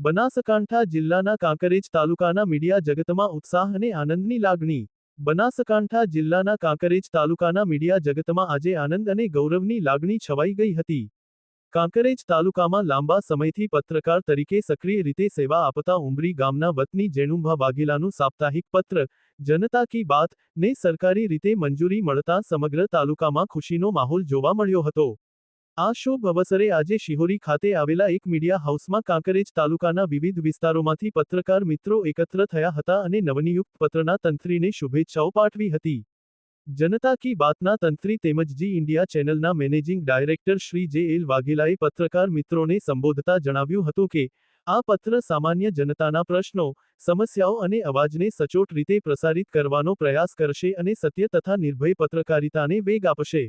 બનાસકાંઠા જિલ્લાના કાંકરેજ તાલુકાના મીડિયા જગતમાં ઉત્સાહ અને આનંદની લાગણી। બનાસકાંઠા જિલ્લાના કાંકરેજ તાલુકાના મીડિયા જગતમાં આજે આનંદ અને ગૌરવની લાગણી છવાઈ ગઈ હતી। કાંકરેજ તાલુકામાં લાંબા સમયથી પત્રકાર તરીકે સક્રિય રીતે સેવા આપતા ઉમરી ગામના વતની જેણુભા વાઘેલાનું સાપ્તાહિક પત્ર જનતા કી બાત ને સરકારી રીતે મંજૂરી મળતા સમગ્ર તાલુકામાં ખુશીનો માહોલ જોવા મળ્યો હતો। આ શુભ અવસરે આજે શિહોરી ખાતે આવેલા એક મીડિયા હાઉસમાં કાંકરેજ તાલુકાના વિવિધ વિસ્તારોમાંથી પત્રકાર મિત્રો એકત્ર થયા હતા અને નવનિયુક્ત પત્રના તંત્રીને શુભેચ્છાઓ પાઠવી હતી। જનતા કી બાતના તંત્રી તેમજ જી ઇન્ડિયા ચેનલના મેનેજિંગ ડાયરેક્ટર શ્રી જે.એલ. વાઘેલાએ પત્રકાર મિત્રોને સંબોધતા જણાવ્યું હતું કે આ પત્ર સામાન્ય જનતાના પ્રશ્નો, સમસ્યાઓ અને અવાજને સચોટ રીતે પ્રસારિત કરવાનો પ્રયાસ કરશે અને સત્ય તથા નિર્ભય પત્રકારિતાને વેગ આપશે।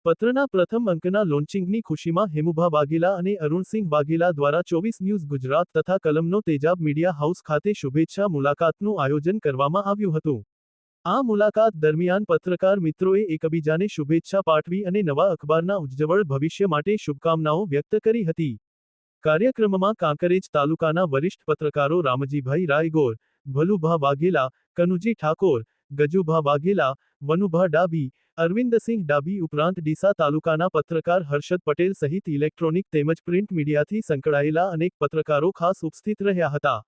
પત્રના પ્રથમ અંકના લોન્ચિંગની ખુશીમાં હેમુભા વાઘેલા અને અરુણસિંહ વાઘેલા દ્વારા 24 ન્યૂઝ ગુજરાત તથા કલમનો તેજાબ મીડિયા હાઉસ ખાતે શુભેચ્છા મુલાકાતનું આયોજન કરવામાં આવ્યું હતું। આ મુલાકાત દરમિયાન પત્રકાર મિત્રોએ એકબીજાને શુભેચ્છા પાઠવી અને નવા અખબારના ઉજ્જવળ ભવિષ્ય માટે શુભકામનાઓ વ્યક્ત કરી હતી। કાર્યક્રમમાં કાંકરેજ તાલુકાના વરિષ્ઠ પત્રકારો રામજીભાઈ રાયગોર, ભલુભા વાઘેલા, કનુજી ઠાકોર, ગજુભા વાઘેલા, વનુભા ડાભી, અરવિંદસિંહ ડાભી ઉપરાંત ડીસા તાલુકાના પત્રકાર હર્ષદ પટેલ સહિત ઇલેક્ટ્રોનિક તેમજ પ્રિન્ટ મીડિયાથી સંકળાયેલા અનેક પત્રકારો ખાસ ઉપસ્થિત રહ્યા હતા।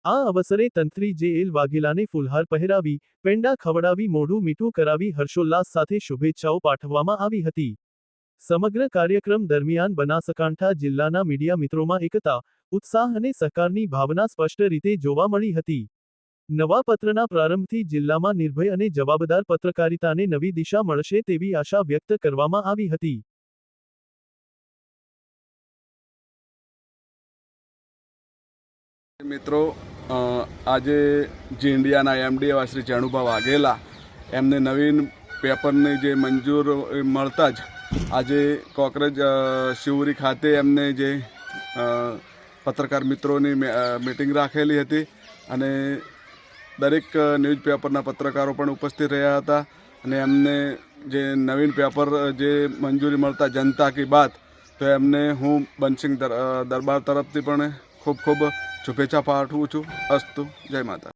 આ અવસરે તંત્રી જે.એલ. વાઘેલાને ફૂલહાર પહેરાવી, પેંડા ખવડાવી મોઢું મીઠું કરાવી હર્ષોલ્લાસ સાથે શુભેચ્છાઓ પાઠવવામાં આવી હતી। સમગ્ર કાર્યક્રમ દરમિયાન બનાસકાંઠા જિલ્લાના મીડિયા મિત્રોમાં એકતા, ઉત્સાહ અને સહકારની ભાવના સ્પષ્ટ રીતે જોવા મળી હતી। નવા પત્રના પ્રારંભથી જિલ્લામાં નિર્ભય અને જવાબદાર પત્રકારિતાને નવી દિશા મળશે તેવી આશા વ્યક્ત કરવામાં આવી હતી। મિત્રો, આજે જી ઇન્ડિયાના એમડી એવા શ્રી જેણુભા વાઘેલા એમને નવીન પેપરની જે મંજૂર મળતા જ આજે કોકરેજ શિહોરી ખાતે એમને જે પત્રકાર મિત્રોની મીટિંગ રાખેલી હતી અને દરેક ન્યૂઝપેપરના પત્રકારો પણ ઉપસ્થિત રહ્યા હતા અને એમને જે નવીન પેપર જે મંજૂરી મળતા જનતા કી બાત તો એમને હું બનસિંહ દરબાર તરફથી પણ ખૂબ ખૂબ શુભેચ્છા પાઠવું છું। અસ્તુ, જય માતા।